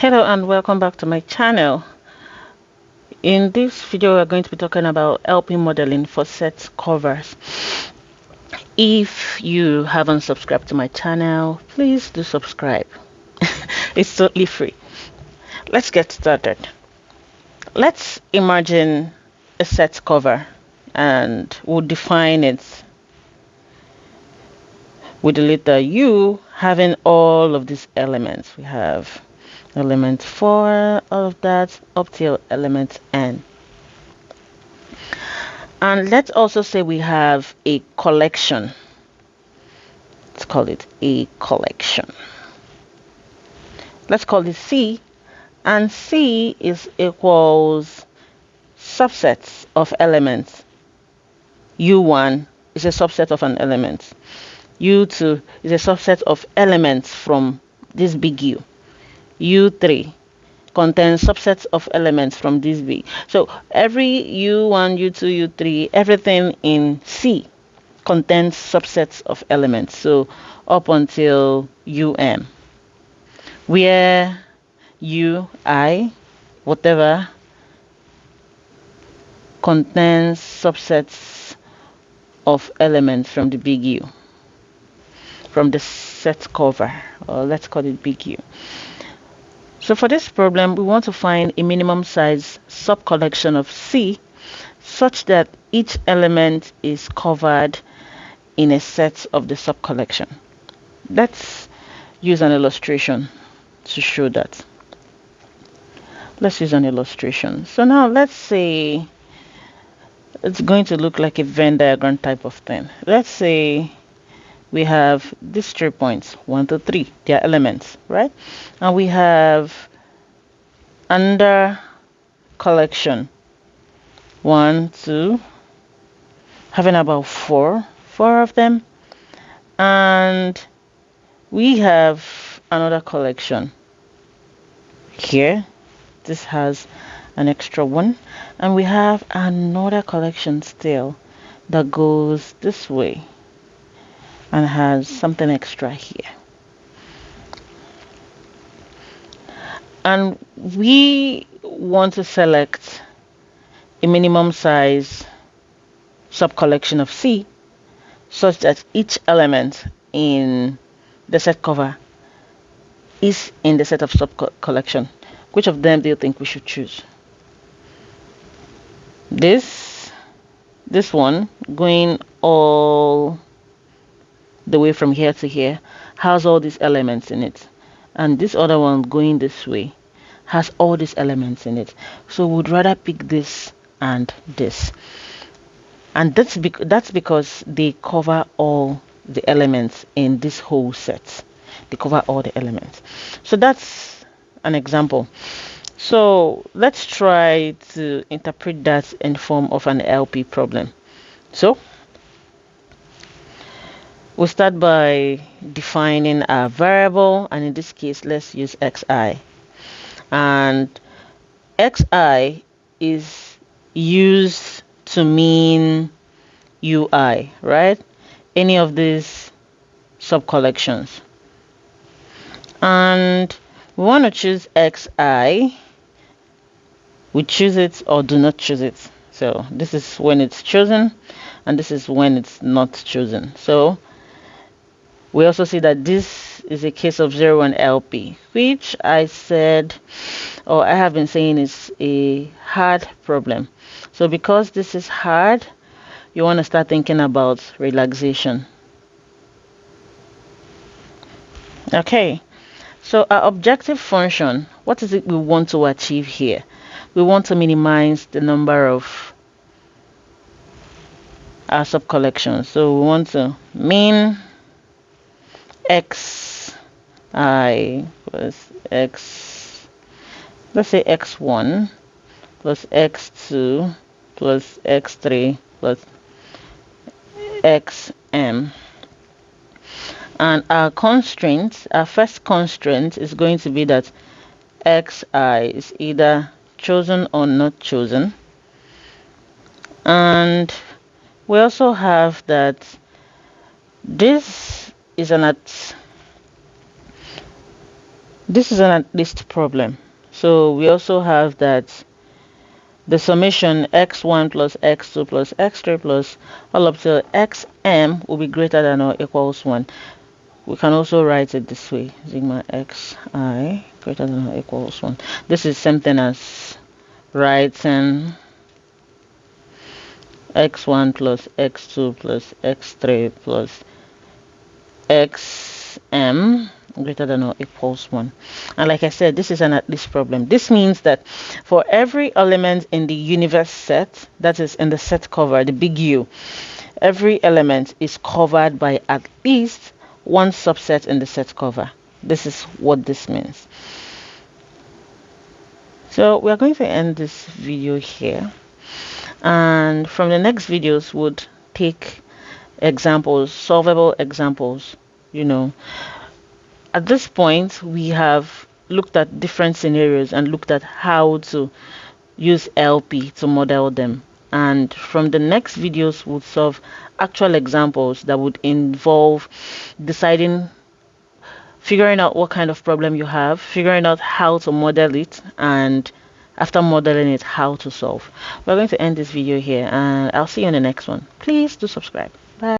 Hello and welcome back to my channel. In this video we're going to be talking about LP modeling for set covers. If you haven't subscribed to my channel, please do subscribe. It's totally free. Let's get started. Let's imagine a set cover and we'll define it with the letter U, having all of these elements. We have element 4, all of that, up till element N. And let's also say we have a collection. Let's call it a collection. Let's call it C, and C is equals subsets of elements. U1 is a subset of an element. U2 is a subset of elements from this big U. U3 contains subsets of elements from this B. So every U1, U2, U3, everything in C contains subsets of elements. So up until UM, where UI, whatever, contains subsets of elements from the big U, from the set cover, or let's call it big U. So for this problem, we want to find a minimum size subcollection of C such that each element is covered in a set of the subcollection. Let's use an illustration to show that. Let's use an illustration. So now let's say it's going to look like a Venn diagram type of thing. Let's say we have these 3 points, 1 to 3, they are elements, right? And we have under collection 1, 2, having about four of them, and we have another collection here. This has an extra one, and we have another collection still that goes this way and has something extra here. And we want to select a minimum size subcollection of C such that each element in the set cover is in the set of subcollection. Which of them do you think we should choose? This one going all the way from here to here has all these elements in it, and this other one going this way has all these elements in it. So we'd rather pick this and this, and that's because they cover all the elements in this whole set. They cover all the elements. So that's an example. So let's try to interpret that in form of an LP problem. So we'll start by defining a variable, and in this case let's use xi, and xi is used to mean UI, right? Any of these subcollections. And we want to choose xi. We choose it or do not choose it. So this is when it's chosen, and this is when it's not chosen. So we also see that this is a case of 0 and LP, which I said, or I have been saying, is a hard problem. So because this is hard, you want to start thinking about relaxation. Okay, so our objective function, what is it we want to achieve here? We want to minimize the number of our subcollections. So we want to min xi plus x, let's say x1 plus x2 plus x3 plus xm. And our constraint, our first constraint, is going to be that xi is either chosen or not chosen. And we also have that This is an at least problem. So we also have that the summation x1 plus x2 plus x3 plus all up to xm will be greater than or equals 1. We can also write it this way: sigma xi greater than or equals 1. This is something as writing x1 plus x2 plus x3 plus xm greater than or equals 1. And like I said, this is an at least problem. This means that for every element in the universe set, that is in the set cover, the big U, every element is covered by at least one subset in the set cover. This is what this means. So we are going to end this video here, and from the next videos would take examples, solvable examples. At this point we have looked at different scenarios and looked at how to use LP to model them, and from the next videos we'll solve actual examples that would involve figuring out what kind of problem you have, figuring out how to model it, and after modeling it, how to solve. We're going to end this video here, and I'll see you in the next one. Please do subscribe. Bye.